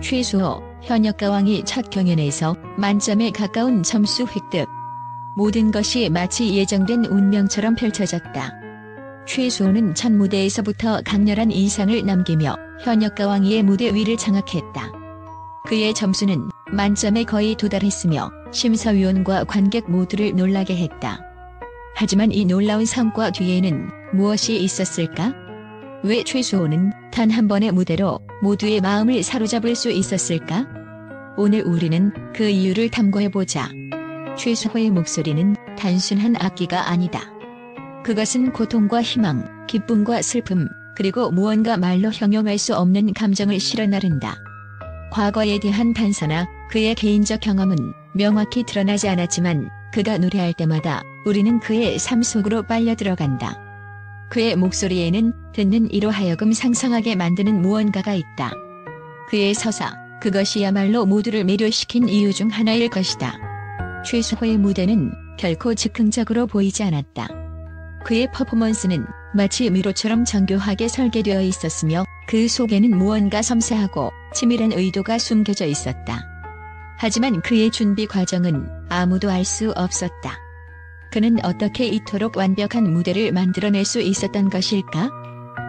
최수호, 현역가왕이 첫 경연에서 만점에 가까운 점수 획득. 모든 것이 마치 예정된 운명처럼 펼쳐졌다. 최수호는 첫 무대에서부터 강렬한 인상을 남기며 현역가왕이의 무대 위를 장악했다. 그의 점수는 만점에 거의 도달했으며 심사위원과 관객 모두를 놀라게 했다. 하지만 이 놀라운 성과 뒤에는 무엇이 있었을까? 왜 최수호는 단 한 번의 무대로 모두의 마음을 사로잡을 수 있었을까? 오늘 우리는 그 이유를 탐구해보자. 최수호의 목소리는 단순한 악기가 아니다. 그것은 고통과 희망, 기쁨과 슬픔, 그리고 무언가 말로 형용할 수 없는 감정을 실어 나른다. 과거에 대한 단서나 그의 개인적 경험은 명확히 드러나지 않았지만 그가 노래할 때마다 우리는 그의 삶 속으로 빨려 들어간다. 그의 목소리에는 듣는 이로 하여금 상상하게 만드는 무언가가 있다. 그의 서사, 그것이야말로 모두를 매료시킨 이유 중 하나일 것이다. 최수호의 무대는 결코 즉흥적으로 보이지 않았다. 그의 퍼포먼스는 마치 미로처럼 정교하게 설계되어 있었으며 그 속에는 무언가 섬세하고 치밀한 의도가 숨겨져 있었다. 하지만 그의 준비 과정은 아무도 알 수 없었다. 그는 어떻게 이토록 완벽한 무대를 만들어낼 수 있었던 것일까?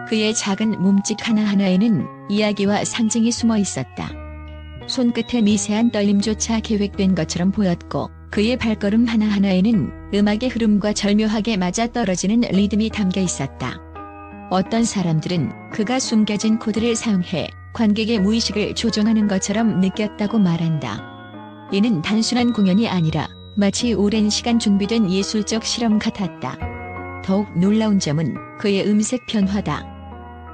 그의 작은 몸짓 하나하나에는 이야기와 상징이 숨어 있었다. 손끝의 미세한 떨림조차 계획된 것처럼 보였고 그의 발걸음 하나하나에는 음악의 흐름과 절묘하게 맞아떨어지는 리듬이 담겨 있었다. 어떤 사람들은 그가 숨겨진 코드를 사용해 관객의 무의식을 조종하는 것처럼 느꼈다고 말한다. 이는 단순한 공연이 아니라 마치 오랜 시간 준비된 예술적 실험 같았다. 더욱 놀라운 점은 그의 음색 변화다.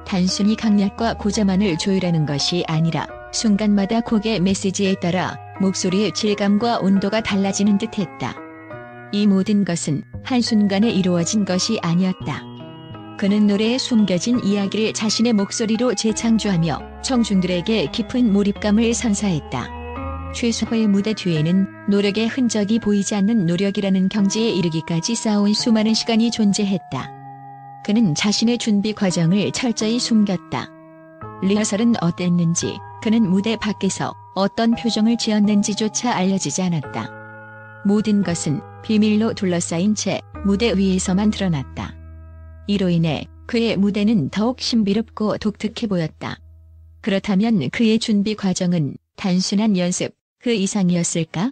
단순히 강약과 고자만을 조율하는 것이 아니라 순간마다 곡의 메시지에 따라 목소리의 질감과 온도가 달라지는 듯했다. 이 모든 것은 한순간에 이루어진 것이 아니었다. 그는 노래에 숨겨진 이야기를 자신의 목소리로 재창조하며 청중들에게 깊은 몰입감을 선사했다. 최수호의 무대 뒤에는 노력의 흔적이 보이지 않는 노력이라는 경지에 이르기까지 쌓아온 수많은 시간이 존재했다. 그는 자신의 준비 과정을 철저히 숨겼다. 리허설은 어땠는지, 그는 무대 밖에서 어떤 표정을 지었는지조차 알려지지 않았다. 모든 것은 비밀로 둘러싸인 채 무대 위에서만 드러났다. 이로 인해 그의 무대는 더욱 신비롭고 독특해 보였다. 그렇다면 그의 준비 과정은 단순한 연습, 그 이상이었을까?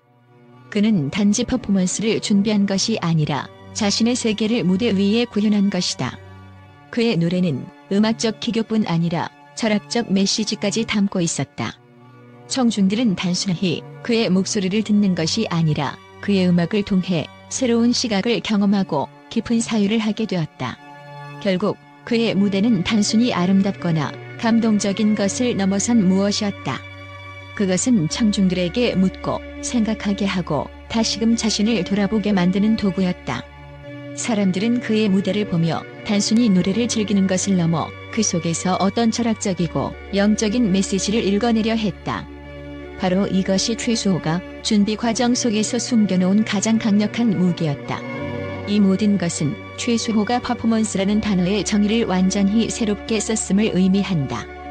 그는 단지 퍼포먼스를 준비한 것이 아니라 자신의 세계를 무대 위에 구현한 것이다. 그의 노래는 음악적 기교뿐 아니라 철학적 메시지까지 담고 있었다. 청중들은 단순히 그의 목소리를 듣는 것이 아니라 그의 음악을 통해 새로운 시각을 경험하고 깊은 사유를 하게 되었다. 결국 그의 무대는 단순히 아름답거나 감동적인 것을 넘어선 무엇이었다. 그것은 청중들에게 묻고 생각하게 하고 다시금 자신을 돌아보게 만드는 도구였다. 사람들은 그의 무대를 보며 단순히 노래를 즐기는 것을 넘어 그 속에서 어떤 철학적이고 영적인 메시지를 읽어내려 했다. 바로 이것이 최수호가 준비 과정 속에서 숨겨놓은 가장 강력한 무기였다. 이 모든 것은 최수호가 퍼포먼스라는 단어의 정의를 완전히 새롭게 썼음을 의미한다.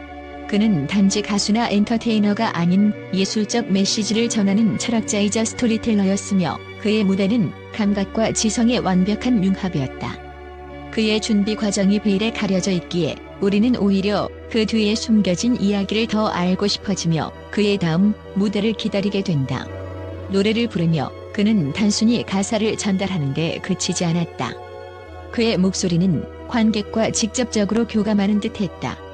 그는 단지 가수나 엔터테이너가 아닌 예술적 메시지를 전하는 철학자이자 스토리텔러였으며 그의 무대는 감각과 지성의 완벽한 융합이었다. 그의 준비 과정이 베일에 가려져 있기에 우리는 오히려 그 뒤에 숨겨진 이야기를 더 알고 싶어지며 그의 다음 무대를 기다리게 된다. 노래를 부르며 그는 단순히 가사를 전달하는 데 그치지 않았다. 그의 목소리는 관객과 직접적으로 교감하는 듯했다.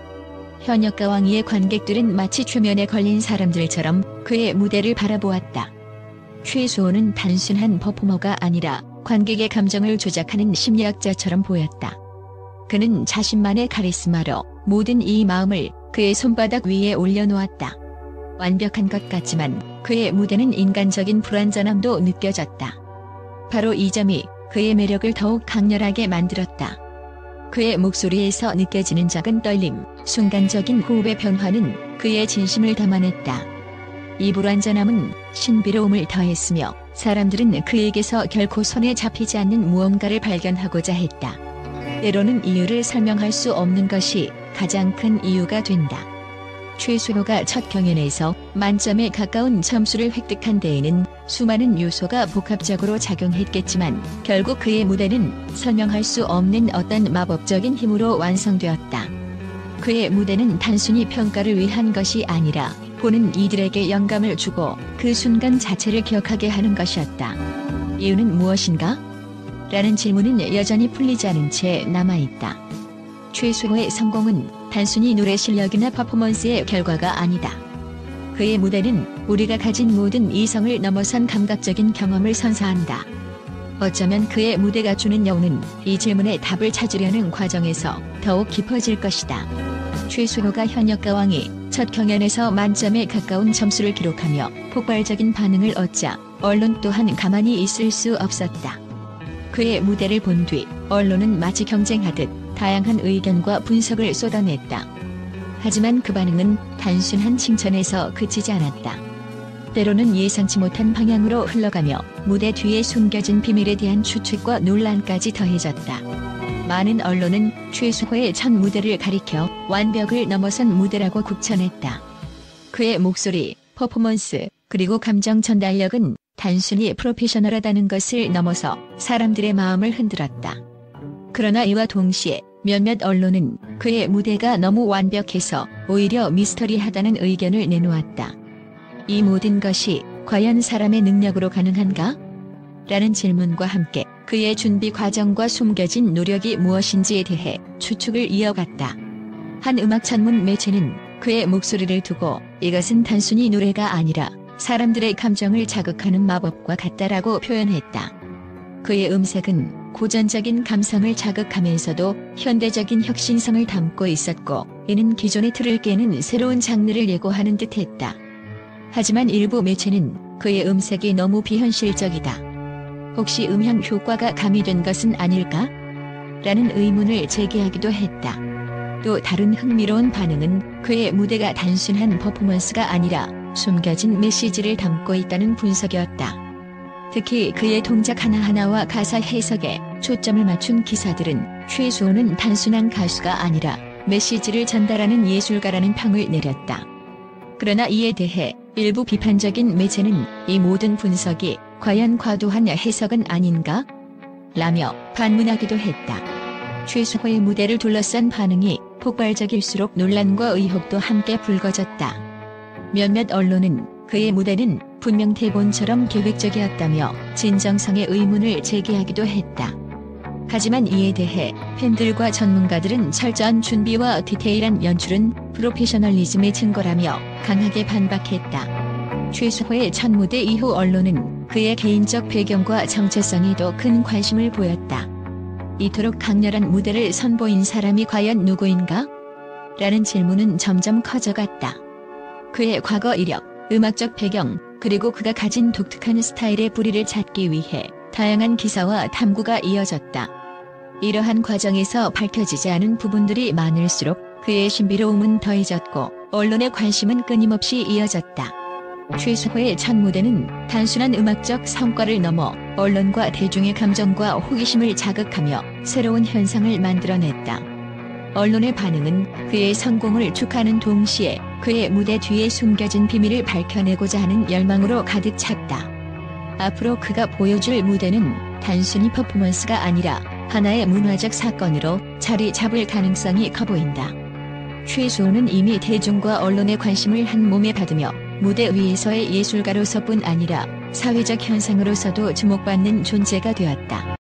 현역가왕이의 관객들은 마치 최면에 걸린 사람들처럼 그의 무대를 바라보았다. 최수호는 단순한 퍼포머가 아니라 관객의 감정을 조작하는 심리학자처럼 보였다. 그는 자신만의 카리스마로 모든 이 마음을 그의 손바닥 위에 올려놓았다. 완벽한 것 같지만 그의 무대는 인간적인 불완전함도 느껴졌다. 바로 이 점이 그의 매력을 더욱 강렬하게 만들었다. 그의 목소리에서 느껴지는 작은 떨림, 순간적인 호흡의 변화는 그의 진심을 담아냈다. 이 불완전함은 신비로움을 더했으며 사람들은 그에게서 결코 손에 잡히지 않는 무언가를 발견하고자 했다. 때로는 이유를 설명할 수 없는 것이 가장 큰 이유가 된다. 최수호가 첫 경연에서 만점에 가까운 점수를 획득한 데에는 수많은 요소가 복합적으로 작용했겠지만 결국 그의 무대는 설명할 수 없는 어떤 마법적인 힘으로 완성되었다. 그의 무대는 단순히 평가를 위한 것이 아니라 보는 이들에게 영감을 주고 그 순간 자체를 기억하게 하는 것이었다. 이유는 무엇인가? 라는 질문은 여전히 풀리지 않은 채 남아있다. 최수호의 성공은 단순히 노래 실력이나 퍼포먼스의 결과가 아니다. 그의 무대는 우리가 가진 모든 이성을 넘어선 감각적인 경험을 선사한다. 어쩌면 그의 무대가 주는 여운은 이 질문에 답을 찾으려는 과정에서 더욱 깊어질 것이다. 최수호가 현역가왕이 첫 경연에서 만점에 가까운 점수를 기록하며 폭발적인 반응을 얻자 언론 또한 가만히 있을 수 없었다. 그의 무대를 본 뒤 언론은 마치 경쟁하듯 다양한 의견과 분석을 쏟아냈다. 하지만 그 반응은 단순한 칭찬에서 그치지 않았다. 때로는 예상치 못한 방향으로 흘러가며 무대 뒤에 숨겨진 비밀에 대한 추측과 논란까지 더해졌다. 많은 언론은 최수호의 첫 무대를 가리켜 완벽을 넘어선 무대라고 국천했다. 그의 목소리, 퍼포먼스, 그리고 감정 전달력은 단순히 프로페셔널하다는 것을 넘어서 사람들의 마음을 흔들었다. 그러나 이와 동시에 몇몇 언론은 그의 무대가 너무 완벽해서 오히려 미스터리하다는 의견을 내놓았다. 이 모든 것이 과연 사람의 능력으로 가능한가? 라는 질문과 함께 그의 준비 과정과 숨겨진 노력이 무엇인지에 대해 추측을 이어갔다. 한 음악 전문 매체는 그의 목소리를 두고 이것은 단순히 노래가 아니라 사람들의 감정을 자극하는 마법과 같다라고 표현했다. 그의 음색은 고전적인 감성을 자극하면서도 현대적인 혁신성을 담고 있었고 이는 기존의 틀을 깨는 새로운 장르를 예고하는 듯했다. 하지만 일부 매체는 그의 음색이 너무 비현실적이다. 혹시 음향 효과가 가미된 것은 아닐까? 라는 의문을 제기하기도 했다. 또 다른 흥미로운 반응은 그의 무대가 단순한 퍼포먼스가 아니라 숨겨진 메시지를 담고 있다는 분석이었다. 특히 그의 동작 하나하나와 가사 해석에 초점을 맞춘 기사들은 최수호는 단순한 가수가 아니라 메시지를 전달하는 예술가라는 평을 내렸다. 그러나 이에 대해 일부 비판적인 매체는 이 모든 분석이 과연 과도한 해석은 아닌가? 라며 반문하기도 했다. 최수호의 무대를 둘러싼 반응이 폭발적일수록 논란과 의혹도 함께 불거졌다. 몇몇 언론은 그의 무대는 분명 대본처럼 계획적이었다며 진정성의 의문을 제기하기도 했다. 하지만 이에 대해 팬들과 전문가들은 철저한 준비와 디테일한 연출은 프로페셔널리즘의 증거라며 강하게 반박했다. 최수호의 첫 무대 이후 언론은 그의 개인적 배경과 정체성에도 큰 관심을 보였다. 이토록 강렬한 무대를 선보인 사람이 과연 누구인가? 라는 질문은 점점 커져갔다. 그의 과거 이력, 음악적 배경, 그리고 그가 가진 독특한 스타일의 뿌리를 찾기 위해 다양한 기사와 탐구가 이어졌다. 이러한 과정에서 밝혀지지 않은 부분들이 많을수록 그의 신비로움은 더해졌고 언론의 관심은 끊임없이 이어졌다. 최수호의 첫 무대는 단순한 음악적 성과를 넘어 언론과 대중의 감정과 호기심을 자극하며 새로운 현상을 만들어냈다. 언론의 반응은 그의 성공을 축하하는 동시에 그의 무대 뒤에 숨겨진 비밀을 밝혀내고자 하는 열망으로 가득 찼다. 앞으로 그가 보여줄 무대는 단순히 퍼포먼스가 아니라 하나의 문화적 사건으로 자리 잡을 가능성이 커 보인다. 최수호는 이미 대중과 언론의 관심을 한 몸에 받으며 무대 위에서의 예술가로서뿐 아니라 사회적 현상으로서도 주목받는 존재가 되었다.